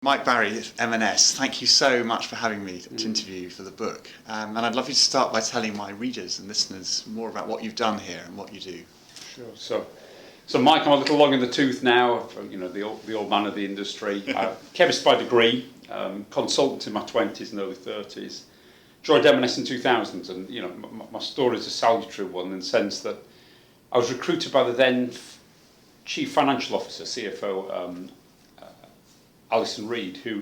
Mike Barry of M&S, thank you so much for having me to interview you for the book. And I'd love you to start by telling my readers and listeners more about what you've done here and what you do. Sure. So Mike, I'm a little long in the tooth now, the old man of the industry. Chemist by degree, consultant in my 20s and early 30s. Joined M&S in 2000, and my story is a salutary one in the sense that I was recruited by the then Chief Financial Officer, CFO, Alison Reed, who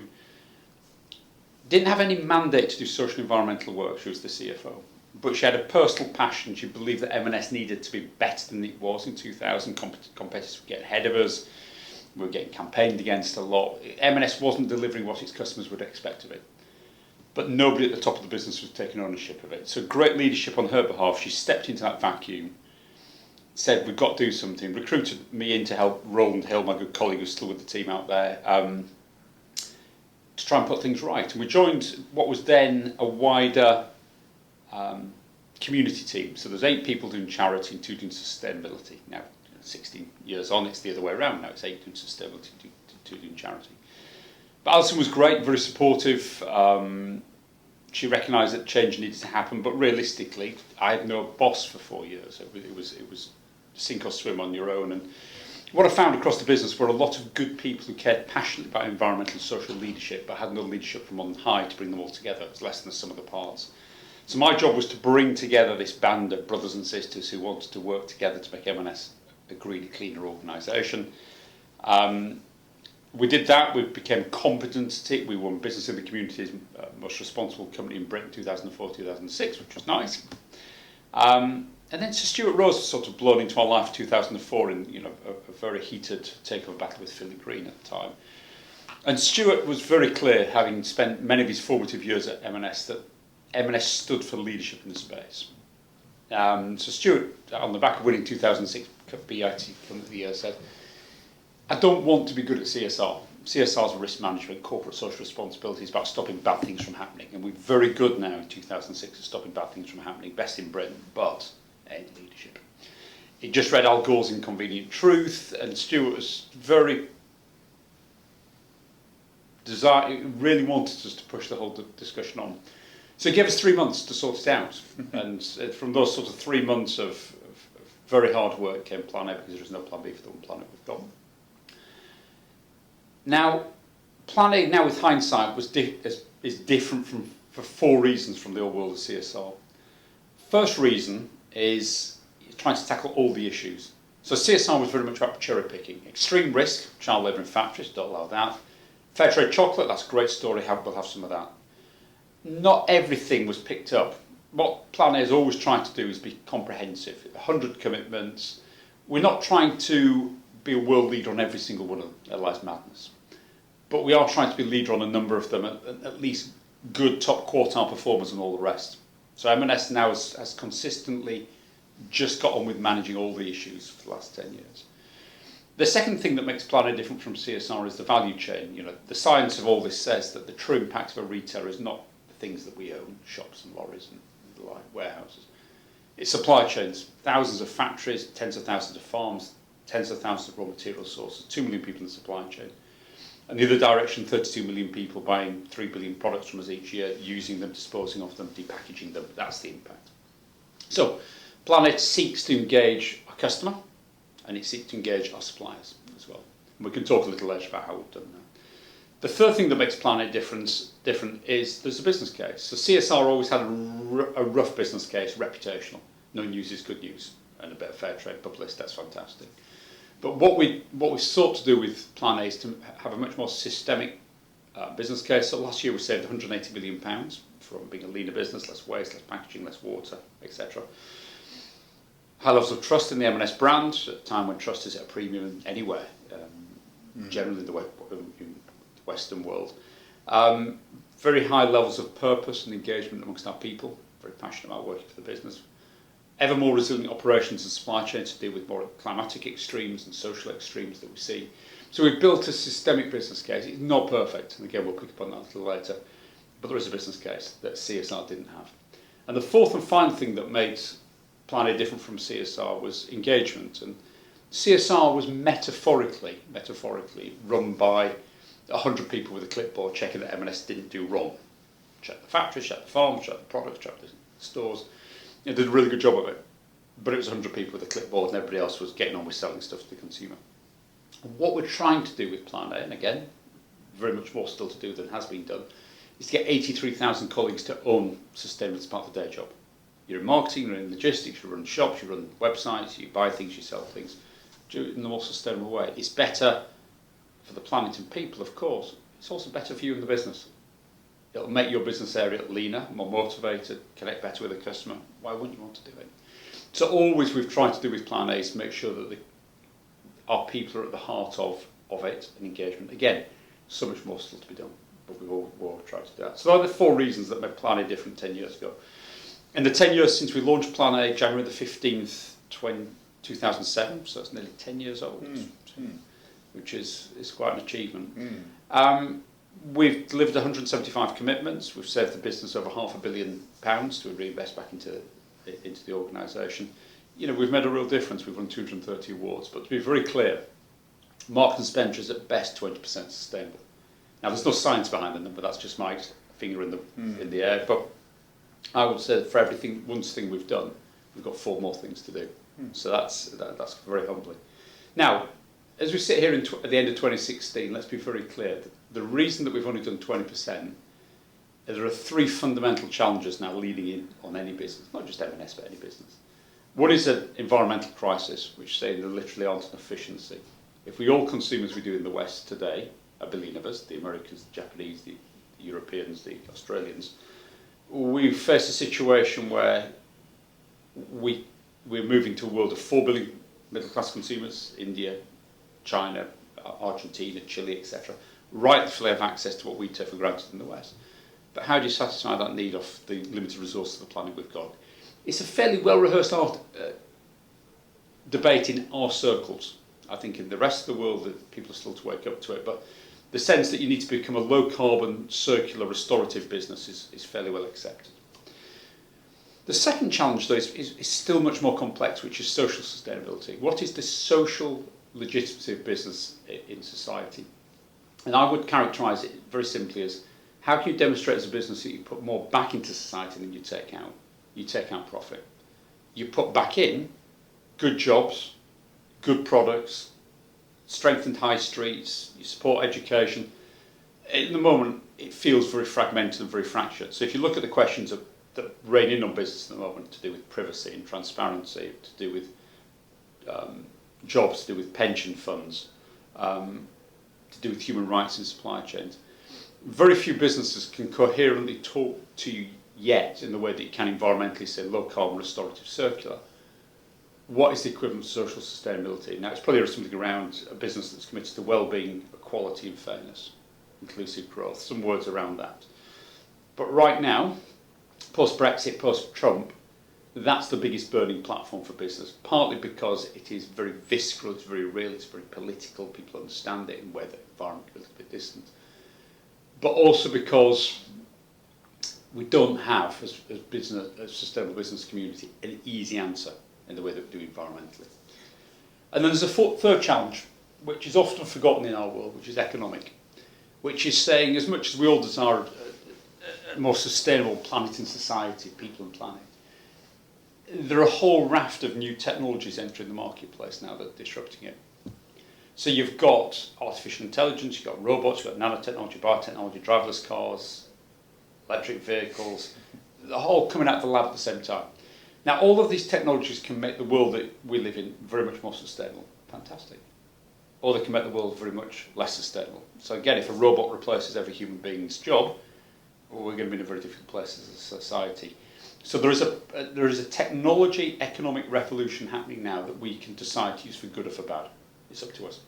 didn't have any mandate to do social and environmental work. She was the CFO, but she had a personal passion. She believed that M&S needed to be better than it was in 2000. Competitors were getting ahead of us. We were getting campaigned against a lot. M&S wasn't delivering what its customers would expect of it. But nobody at the top of the business was taking ownership of it. So great leadership on her behalf. She stepped into that vacuum, said, we've got to do something, recruited me in to help Roland Hill, my good colleague who's still with the team out there, to try and put things right. And we joined what was then a wider community team. So there's 8 people doing charity and 2 doing sustainability. Now, 16 years on, it's the other way around now. It's 8 doing sustainability, 2 doing charity. But Alison was great, very supportive. She recognised that change needed to happen, but realistically, I had no boss for 4 years. It was sink or swim on your own. And what I found across the business were a lot of good people who cared passionately about environmental and social leadership, but had no leadership from on high to bring them all together. It was less than the sum of the parts. So my job was to bring together this band of brothers and sisters who wanted to work together to make M&S a greener, cleaner organisation. We did that. We became competent. We won Business in the Community's most responsible company in Britain 2004-2006, which was nice. And then Sir Stuart Rose was sort of blown into our life in 2004 in a very heated takeover battle with Philly Green at the time. And Stuart was very clear, having spent many of his formative years at M&S, that M&S stood for leadership in the space. So Stuart, on the back of winning 2006 BIT Company of the Year, said, I don't want to be good at CSR. CSR is risk management, corporate social responsibility. It's about stopping bad things from happening. And we're very good now in 2006 at stopping bad things from happening, best in Britain, but ain't leadership. He just read Al Gore's Inconvenient Truth, and Stuart was really wanted us to push the whole discussion on. So he gave us 3 months to sort it out. And from those sort of 3 months of very hard work came Plan A, because there was no Plan B for the one Plan A we've got. Now, Plan A, now with hindsight, is different for 4 reasons from the old world of CSR. First reason is trying to tackle all the issues. So CSR was very much about cherry picking. Extreme risk, child labour in factories, don't allow that. Fair trade chocolate, that's a great story, we'll have some of that. Not everything was picked up. What Plan A is always trying to do is be comprehensive. 100 commitments. We're not trying to be a world leader on every single one of them, otherwise madness. But we are trying to be a leader on a number of them, at least good top quartile performers and all the rest. So M&S now has consistently just got on with managing all the issues for the last 10 years. The second thing that makes Plan A different from CSR is the value chain. The science of all this says that the true impact of a retailer is not the things that we own, shops and lorries and the like, warehouses. It's supply chains, thousands of factories, tens of thousands of farms, tens of thousands of raw material sources, 2 million people in the supply chain. And the other direction, 32 million people buying 3 billion products from us each year, using them, disposing of them, depackaging them. That's the impact. So Plan A seeks to engage our customer, and it seeks to engage our suppliers as well. And we can talk a little later about how we've done that. The third thing that makes Plan A different is there's a business case. So CSR always had a rough business case, reputational. No news is good news, and a bit of fair trade publicity, that's fantastic. But what we sought to do with Plan A is to have a much more systemic business case. So last year we saved £180 million from being a leaner business, less waste, less packaging, less water, etc. High levels of trust in the M&S brand, at a time when trust is at a premium anywhere, generally in the Western world. Very high levels of purpose and engagement amongst our people, very passionate about working for the business. Ever more resilient operations and supply chains to deal with more climatic extremes and social extremes that we see. So we've built a systemic business case. It's not perfect, and again we'll pick up on that a little later, but there is a business case that CSR didn't have. And the fourth and final thing that made Plan A different from CSR was engagement. And CSR was metaphorically run by 100 people with a clipboard checking that M&S didn't do wrong. Check the factories, check the farms, check the products, check the stores. They did a really good job of it. But it was 100 people with a clipboard and everybody else was getting on with selling stuff to the consumer. What we're trying to do with Plan A, and again, very much more still to do than has been done, is to get 83,000 colleagues to own sustainability as part of their job. You're in marketing, you're in logistics, you run shops, you run websites, you buy things, you sell things. Do it in the more sustainable way. It's better for the planet and people, of course. It's also better for you and the business. It'll make your business area leaner, more motivated, connect better with the customer. Why wouldn't you want to do it? So always we've tried to do with Plan A is to make sure that our people are at the heart of it and engagement. Again, so much more still to be done, but we've all tried to do that. So those are the 4 reasons that made Plan A different 10 years ago. In the 10 years since we launched Plan A, January the 15th, 2007, so it's nearly 10 years old, which is quite an achievement. We've delivered 175 commitments. We've saved the business over £500 million to reinvest back into the organisation. We've made a real difference. We've won 230 awards. But to be very clear, Marks and Spencer is at best 20% sustainable. Now, there's no science behind the number. That's just my finger in the air. But I would say that for one thing we've done, we've got 4 more things to do. So that's very humbling. Now, as we sit here at the end of 2016, let's be very clear. The reason that we've only done 20%, there are 3 fundamental challenges now leading in on any business, not just M&S, but any business. One is an environmental crisis, which say there literally aren't enough efficiency. If we all consume as we do in the West today, 1 billion of us, the Americans, the Japanese, the Europeans, the Australians, we face a situation where we're moving to a world of 4 billion middle-class consumers, India, China, Argentina, Chile, etc., rightfully have access to what we take for granted in the West. But how do you satisfy that need of the limited resources of the planet we've got? It's a fairly well-rehearsed debate in our circles. I think in the rest of the world that people are still to wake up to it, but the sense that you need to become a low-carbon, circular, restorative business is fairly well accepted. The second challenge, though, is still much more complex, which is social sustainability. What is the social legitimacy of business in society? And I would characterise it very simply as, how can you demonstrate as a business that you put more back into society than you take out? You take out profit. You put back in good jobs, good products, strengthened high streets, you support education. At the moment, it feels very fragmented and very fractured. So if you look at the questions that reign in on business at the moment, to do with privacy and transparency, to do with jobs, to do with pension funds, to do with human rights in supply chains, very few businesses can coherently talk to you yet in the way that you can environmentally say low carbon, restorative, circular. What is the equivalent of social sustainability? Now, it's probably something around a business that's committed to well-being, equality and fairness, inclusive growth, some words around that. But right now, post-Brexit, post-Trump, that's the biggest burning platform for business, partly because it is very visceral, it's very real, it's very political, people understand it, and where the environment is a little bit distant. But also because we don't have, as sustainable business community, an easy answer in the way that we do environmentally. And then there's a third challenge, which is often forgotten in our world, which is economic, which is saying, as much as we all desire a more sustainable planet and society, people and planet, there are a whole raft of new technologies entering the marketplace now that are disrupting it. So you've got artificial intelligence, you've got robots, you've got nanotechnology, biotechnology, driverless cars, electric vehicles, they're all coming out of the lab at the same time. Now, all of these technologies can make the world that we live in very much more sustainable. Fantastic. Or they can make the world very much less sustainable. So again, if a robot replaces every human being's job, well, we're going to be in a very different place as a society. So there is a technology economic revolution happening now that we can decide to use for good or for bad. It's up to us.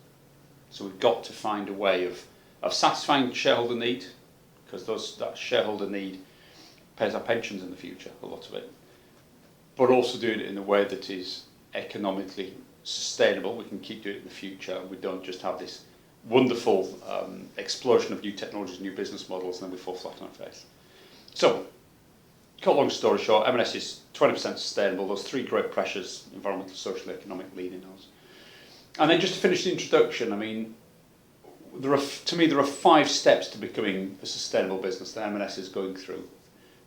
So we've got to find a way of satisfying shareholder need, because that shareholder need pays our pensions in the future, a lot of it, but also doing it in a way that is economically sustainable. We can keep doing it in the future. We don't just have this wonderful explosion of new technologies, new business models, and then we fall flat on our face. So, cut long story short, M&S is 20% sustainable. Those 3 great pressures, environmental, social, economic, leading us. And then just to finish the introduction, I mean, to me, there are 5 steps to becoming a sustainable business that M&S is going through.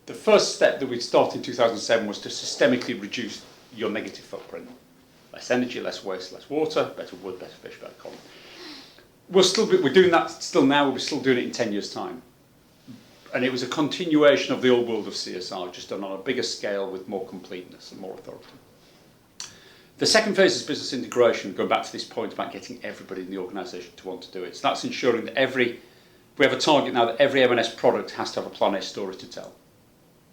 The first step that we started in 2007 was to systemically reduce your negative footprint. Less energy, less waste, less water, better wood, better fish, better cotton. We're doing that still now, we're still doing it in 10 years' time. And it was a continuation of the old world of CSR, just done on a bigger scale with more completeness and more authority. The second phase is business integration, going back to this point about getting everybody in the organisation to want to do it. So that's ensuring that we have a target now that every M&S product has to have a Plan A story to tell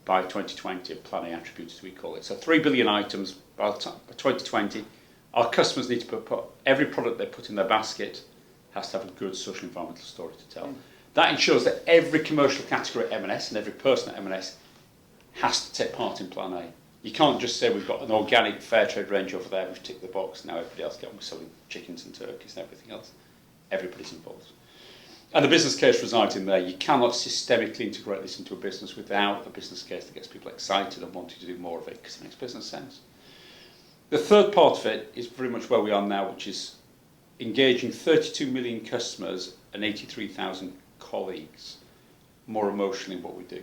by 2020, Plan A attributes as we call it. So 3 billion items by 2020. Our customers need to put every product they put in their basket has to have a good social environmental story to tell. That ensures that every commercial category at M&S and every person at M&S has to take part in Plan A. You can't just say we've got an organic fair trade range over there, we've ticked the box, now everybody else we're selling chickens and turkeys and everything else. Everybody's involved. And the business case resides in there. You cannot systemically integrate this into a business without a business case that gets people excited and wanting to do more of it because it makes business sense. The third part of it is very much where we are now, which is engaging 32 million customers and 83,000 colleagues more emotionally in what we do.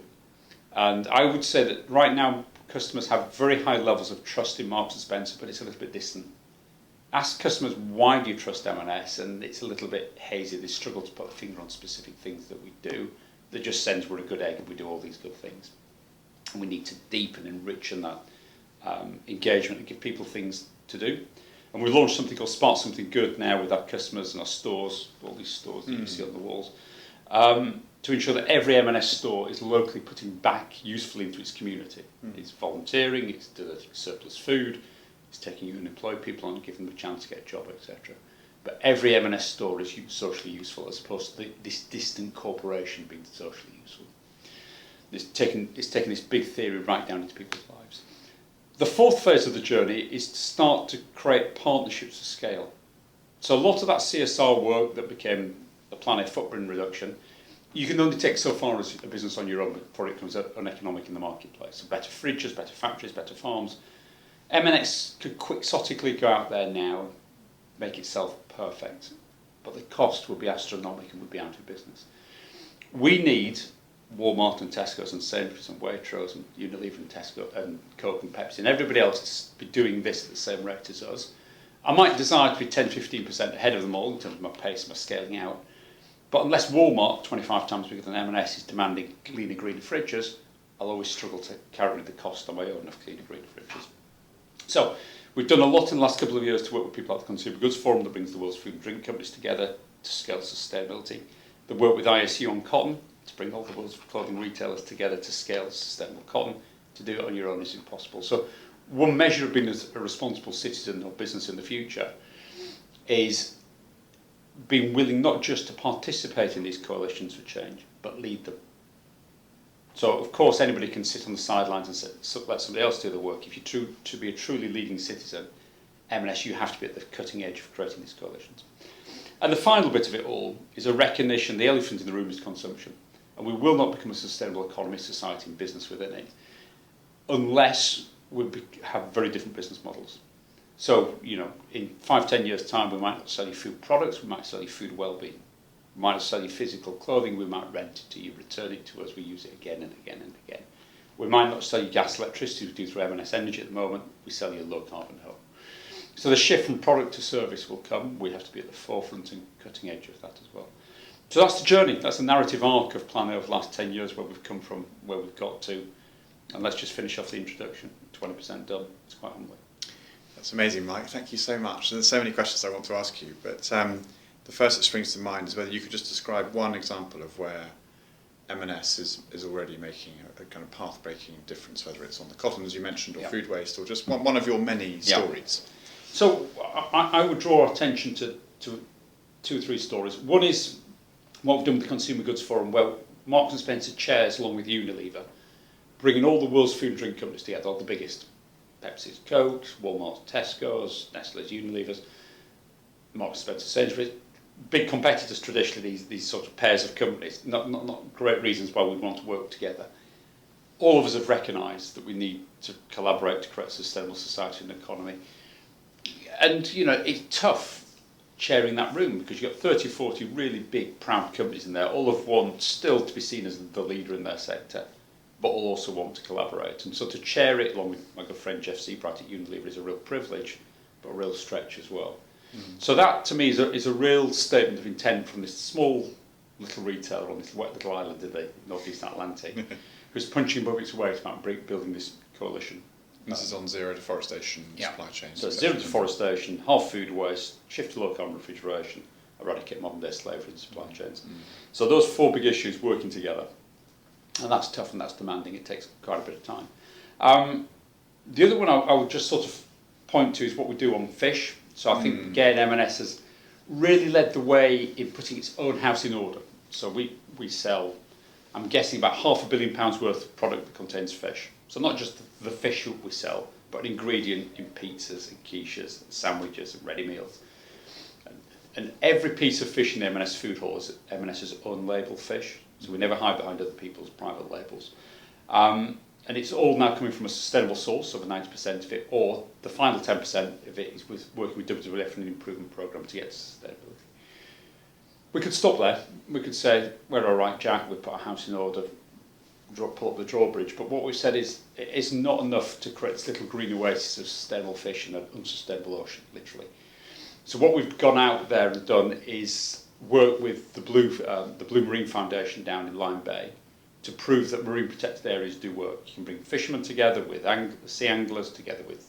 And I would say that right now customers have very high levels of trust in Marks & Spencer, but it's a little bit distant. Ask customers, why do you trust M&S? And it's a little bit hazy. They struggle to put a finger on specific things that we do. They just sense we're a good egg and we do all these good things. And we need to deepen and enrichen that engagement and give people things to do. And we launched something called Spark Something Good now with our customers and our stores, all these stores that you see on the walls, to ensure that every M&S store is locally putting back usefully into its community. It's volunteering, it's donating surplus food, it's taking unemployed people on and giving them a chance to get a job, etc. But every M&S store is socially useful as opposed to this distant corporation being socially useful. It's taken this big theory right down into people's lives. The fourth phase of the journey is to start to create partnerships to scale. So a lot of that CSR work that became the Plan A footprint reduction, you can only take so far as a business on your own before it becomes uneconomic in the marketplace. So better fridges, better factories, better farms. M&S could quixotically go out there now and make itself perfect, but the cost would be astronomical and would be out of business. We need Walmart and Tesco's and Sainsbury's and Waitrose and Unilever and Tesco and Coke and Pepsi and everybody else to be doing this at the same rate as us. I might desire to be 10-15% ahead of them all in terms of my pace, my scaling out. But unless Walmart, 25 times bigger than M&S, is demanding cleaner, greener fridges, I'll always struggle to carry the cost on my own of cleaner, greener fridges. So we've done a lot in the last couple of years to work with people like the Consumer Goods Forum that brings the world's food and drink companies together to scale sustainability. The work with ISU on cotton to bring all the world's clothing retailers together to scale sustainable cotton. To do it on your own is impossible. So one measure of being a responsible citizen or business in the future is being willing not just to participate in these coalitions for change, but lead them. So, of course, anybody can sit on the sidelines and let somebody else do the work. If you're to be a truly leading citizen, M&S, you have to be at the cutting edge of creating these coalitions. And the final bit of it all is a recognition, the elephant in the room is consumption. And we will not become a sustainable economy, society and business within it, unless we have very different business models. So, in 5-10 years' time, we might not sell you food products, we might sell you food well-being. We might not sell you physical clothing, we might rent it to you, return it to us, we use it again and again and again. We might not sell you gas electricity, we do through M&S Energy at the moment, we sell you a low-carbon home. So the shift from product to service will come, we have to be at the forefront and cutting edge of that as well. So that's the journey, that's the narrative arc of Plan A over the last 10 years, where we've come from, where we've got to. And let's just finish off the introduction, 20% done, it's quite humbling. That's amazing, Mike. Thank you so much. There's so many questions I want to ask you, but the first that springs to mind is whether you could just describe one example of where M&S is already making a kind of path-breaking difference, whether it's on the cotton, as you mentioned, or food waste, or just one of your many stories. So I would draw attention to 2 or 3 stories. One is what we've done with the Consumer Goods Forum, where Marks & Spencer chairs, along with Unilever, bringing all the world's food and drink companies together, all the biggest. Pepsi's, Coke's, Walmart's, Tesco's, Nestle's, Unilever's, Marks & Spencer, Sainsbury's. Big competitors traditionally, these sort of pairs of companies, not great reasons why we want to work together. All of us have recognised that we need to collaborate to create a sustainable society and economy. And, it's tough chairing that room, because you've got 30 or 40 really big, proud companies in there, all of want still to be seen as the leader in their sector, but all also want to collaborate. And so to chair it along with my good friend Jeff Seabright at Unilever is a real privilege, but a real stretch as well. So that, to me, is a real statement of intent from this small little retailer on this wet little island in the Northeast Atlantic, who's punching above its weight about building this coalition. This is on zero deforestation, supply chains. So zero deforestation, half food waste, shift to low carbon refrigeration, eradicate modern day slavery in supply chains. So those 4 big issues working together. And that's tough and that's demanding. It takes quite a bit of time. The other one I would just sort of point to is what we do on fish. So I think, again, M&S has really led the way in putting its own house in order. So we sell, I'm guessing, about £500 million worth of product that contains fish. So not just the fish that we sell, but an ingredient in pizzas and quiches and sandwiches and ready meals. And every piece of fish in the M&S food hall is M&S's own label fish. So we never hide behind other people's private labels. And it's all now coming from a sustainable source, over 90% of it, or the final 10% of it is working with WWF and an improvement programme to get to sustainability. We could stop there. We could say, we're all right, Jack, we've put our house in order, pull up the drawbridge. But what we've said is, it's not enough to create this little green oasis of sustainable fish in an unsustainable ocean, literally. So what we've gone out there and done is work with the Blue Marine Foundation down in Lyme Bay to prove that marine protected areas do work. You can bring fishermen together with sea anglers, together with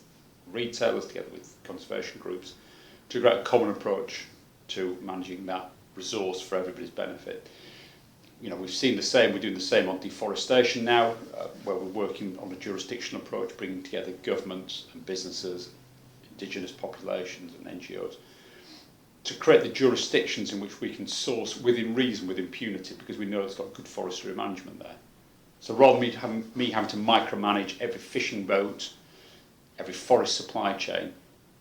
retailers, together with conservation groups, to create a common approach to managing that resource for everybody's benefit. You know, we've seen the same, we're doing the same on deforestation now, where we're working on a jurisdictional approach, bringing together governments and businesses, indigenous populations and NGOs, to create the jurisdictions in which we can source within reason, with impunity, because we know it's got good forestry management there. So rather than me having to micromanage every fishing boat, every forest supply chain,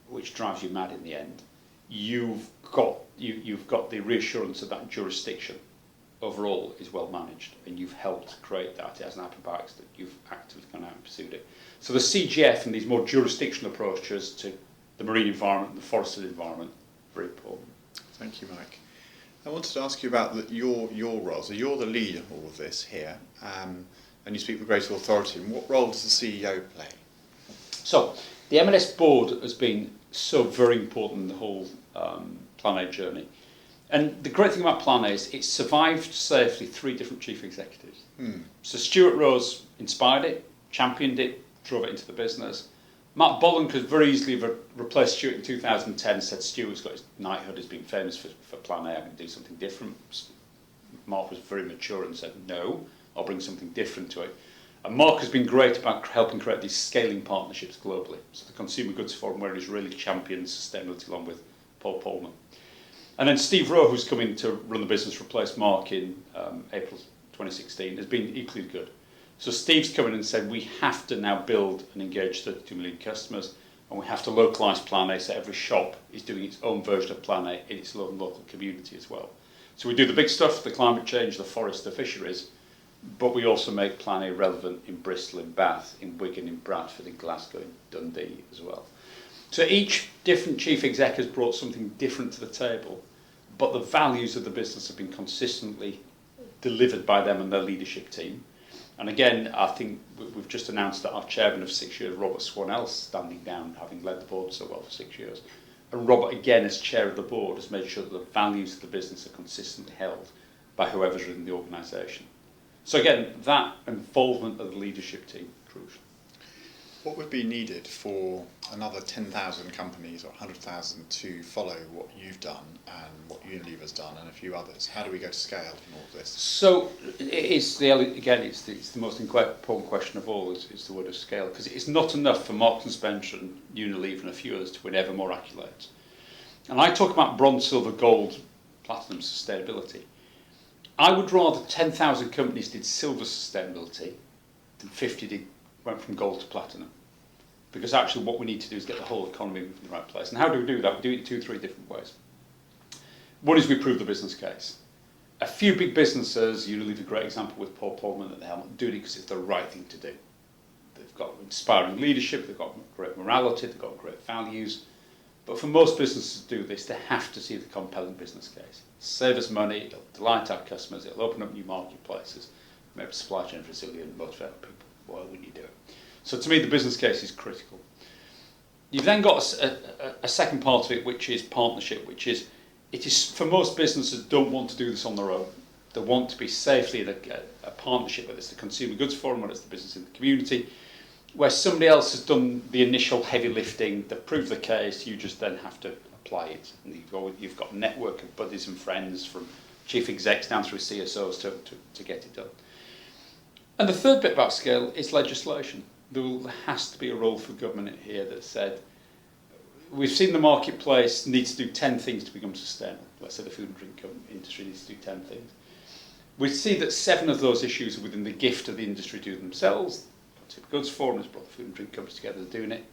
which drives you mad in the end, you've got the reassurance that jurisdiction overall is well managed, and you've helped create that. It hasn't happened by accident. You've actively gone out and pursued it. So the CGF and these more jurisdictional approaches to the marine environment and the forested environment, very important. Thank you, Mike. I wanted to ask you about your role. So you're the lead in all of this here, and you speak with great authority. And what role does the CEO play? So the M&S board has been so very important in the whole Plan A journey. And the great thing about Plan A is it survived safely 3 different chief executives. So Stuart Rose inspired it, championed it, drove it into the business. Matt Bolland could very easily have replaced Stuart in 2010 and said Stuart's got his knighthood, has been famous for Plan A, I'm going to do something different. Mark was very mature and said, no, I'll bring something different to it. And Mark has been great about helping create these scaling partnerships globally. So the Consumer Goods Forum, where he's really championed sustainability along with Paul Polman. And then Steve Rowe, who's come in to run the business, replaced Mark in April 2016, has been equally good. So Steve's come in and said, we have to now build and engage 32 million customers, and we have to localise Plan A so every shop is doing its own version of Plan A in its own local community as well. So we do the big stuff, the climate change, the forest, the fisheries, but we also make Plan A relevant in Bristol, in Bath, in Wigan, in Bradford, in Glasgow, in Dundee as well. So each different chief exec has brought something different to the table, but the values of the business have been consistently delivered by them and their leadership team. And again, I think we've just announced that our chairman of 6 years, Robert Swanell, standing down, having led the board so well for 6 years. And Robert, again, as chair of the board, has made sure that the values of the business are consistently held by whoever's in the organisation. So again, that involvement of the leadership team, crucial. What would be needed for another 10,000 companies or 100,000 to follow what you've done and what Unilever's done and a few others? How do we go to scale in all of this? So it's the most important question of all is the word of scale, because it's not enough for Marks and Spencer and Unilever and a few others to win ever more accolades. And I talk about bronze, silver, gold, platinum sustainability. I would rather 10,000 companies did silver sustainability than 50 went from gold to platinum. Because actually what we need to do is get the whole economy moving in the right place. And how do we do that? We do it in 2 or 3 different ways. One is we prove the business case. A few big businesses, Unilever, a great example with Paul Polman at the helm, doing it because it's the right thing to do. They've got inspiring leadership, they've got great morality, they've got great values, But for most businesses to do this, they have to see the compelling business case. Save us money, it'll delight our customers, it'll open up new marketplaces, make supply chain resilient, motivate people. Why wouldn't you do it? So to me, the business case is critical. You've then got a second part of it, which is partnership, which is, it is for most businesses don't want to do this on their own. They want to be safely in a partnership, whether it's the Consumer Goods Forum, whether it's the business in the community, where somebody else has done the initial heavy lifting, they prove the case, you just then have to apply it. And you've got a network of buddies and friends from chief execs down through CSOs to get it done. And the third bit about scale is legislation. There has to be a role for government here that said, we've seen the marketplace needs to do 10 things to become sustainable. Let's say the food and drink industry needs to do 10 things. We see that 7 of those issues are within the gift of the industry to do themselves. Consumer Goods Forum has brought the food and drink companies together doing it,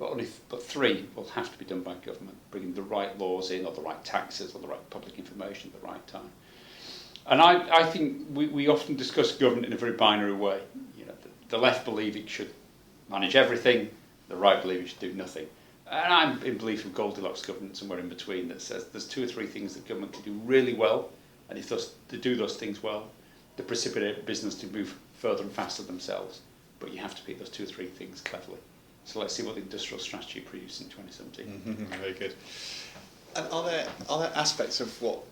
but 3 will have to be done by government, bringing the right laws in, or the right taxes, or the right public information at the right time. And I think we often discuss government in a very binary way. You know, the left believe it should manage everything, the right believe it should do nothing. And I'm in belief of Goldilocks government somewhere in between that says there's 2 or 3 things that government can do really well, and if they do those things well, they precipitate business to move further and faster themselves. But you have to pick those 2 or 3 things cleverly. So let's see what the industrial strategy produced in 2017. Very good. And are there aspects of what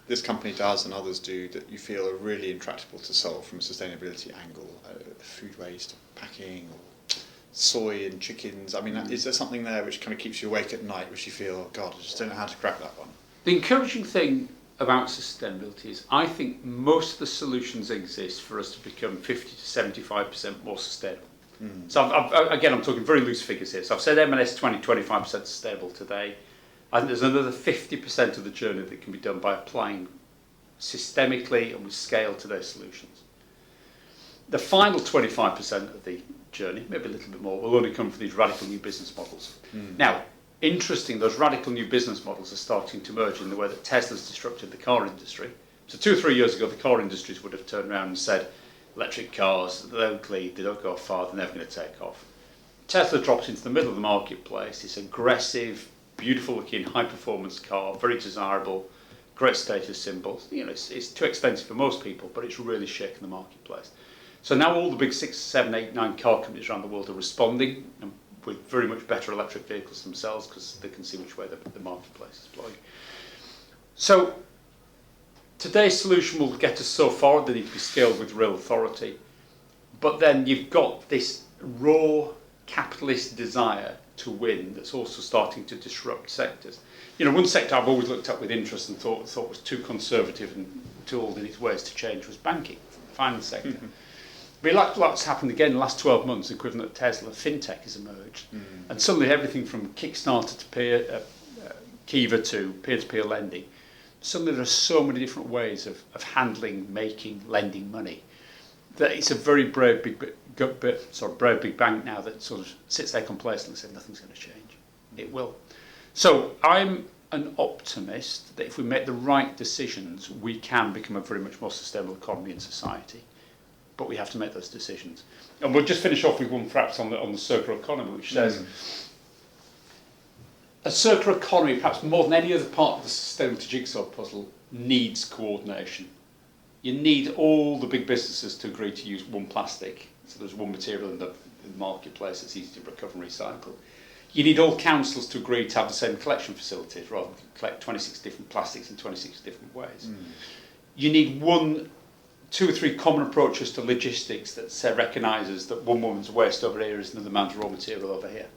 this company does and others do that you feel are really intractable to solve from a sustainability angle? Food waste, packing, or soy and chickens. I mean, is there something there which kind of keeps you awake at night, which you feel, oh God, I just don't know how to crack that one? The encouraging thing about sustainability is I think most of the solutions exist for us to become 50 to 75% more sustainable. So again, I'm talking very loose figures here. So I've said M&S 20-25% sustainable today. I think there's another 50% of the journey that can be done by applying systemically and with scale to those solutions. The final 25% of the journey, maybe a little bit more, will only come from these radical new business models. Now, interesting, those radical new business models are starting to emerge in the way that Tesla's disrupted the car industry. So 2 or 3 years ago, the car industries would have turned around and said, electric cars, they don't lead, they don't go far, they're never going to take off. Tesla drops into the middle of the marketplace. It's aggressive, beautiful looking, high performance car, very desirable, great status symbols. You know, it's too expensive for most people, but it's really shaking the marketplace. So now all the big 6, 7, 8, 9 car companies around the world are responding with very much better electric vehicles themselves because they can see which way the marketplace is blowing. So today's solution will get us so far, they need to be scaled with real authority. But then you've got this raw capitalist desire to win that's also starting to disrupt sectors. You know, one sector I've always looked at with interest and thought was too conservative and too old in its ways to change was banking, the finance sector. But lots happened again in the last 12 months, equivalent to Tesla, fintech has emerged. And suddenly everything from Kickstarter to Kiva to peer-to-peer lending, suddenly there are so many different ways of handling, making, lending money that it's a very brave big bank now that sort of sits there complacent and says nothing's going to change. It will. So I'm an optimist that if we make the right decisions, we can become a very much more sustainable economy and society. But we have to make those decisions. And we'll just finish off with one perhaps on the circular economy, which says a circular economy, perhaps more than any other part of the sustainability jigsaw puzzle, needs coordination. You need all the big businesses to agree to use one plastic, so there's one material in the marketplace that's easy to recover and recycle. You need all councils to agree to have the same collection facilities rather than collect 26 different plastics in 26 different ways. You need 2 or 3 common approaches to logistics that recognises that one woman's waste over here is another man's raw material over here.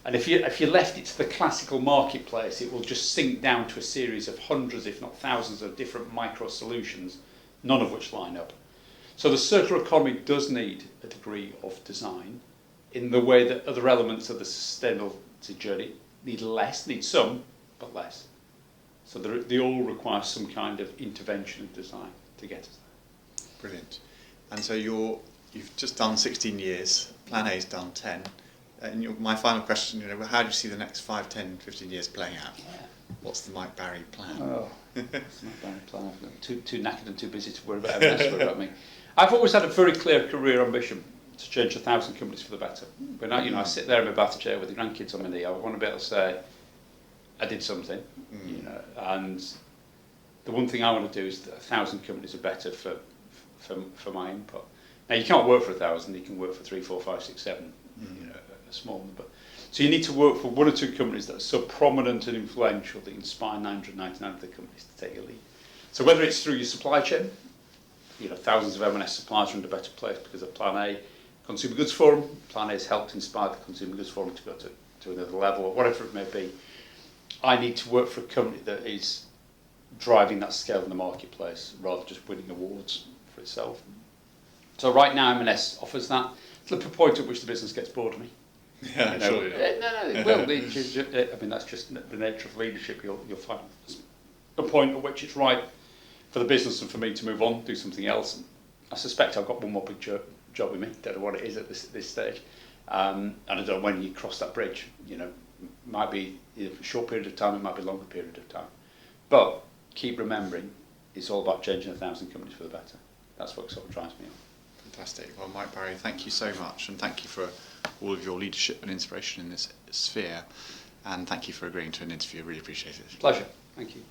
And if you left it to the classical marketplace, it will just sink down to a series of hundreds, if not thousands, of different micro solutions, none of which line up. So the circular economy does need a degree of design in the way that other elements of the sustainability journey need some, but less. So they all require some kind of intervention and design to get us there. Brilliant. And so you've just done 16 years, Plan A's done 10. And my final question, how do you see the next 5, 10, 15 years playing out? Yeah. What's the Mike Barry plan? What's the Mike Barry plan? I'm too knackered and too busy to worry about everyone else worry about me. I've always had a very clear career ambition to change 1,000 companies for the better. When I sit there in my bath chair with the grandkids on my knee, I want to be able to say, I did something, you know. And the one thing I want to do is that 1,000 companies are better for my input. Now you can't work for 1,000; you can work for 3, 4, 5, 6, 7, you know, a small number. So you need to work for 1 or 2 companies that are so prominent and influential that inspire 999 other companies to take a lead. So whether it's through your supply chain, you know, thousands of M&S suppliers are in a better place because of Plan A Consumer Goods Forum. Plan A has helped inspire the Consumer Goods Forum to go to another level, or whatever it may be. I need to work for a company that is driving that scale in the marketplace rather than just winning awards for itself. So right now M&S offers that to the point at which the business gets bored of me. Yeah, you know, surely not. no, it will. I mean, that's just the nature of leadership. You'll find a point at which it's right for the business and for me to move on, do something else. I suspect I've got one more big job with me. Don't know what it is at this stage, and I don't know when you cross that bridge. You know, might be a short period of time, it might be a longer period of time. But keep remembering, it's all about changing 1,000 companies for the better. That's what sort of drives me on. Fantastic. Well, Mike Barry, thank you so much, and thank you for all of your leadership and inspiration in this sphere, and thank you for agreeing to an interview. I really appreciate it. Pleasure. Thank you.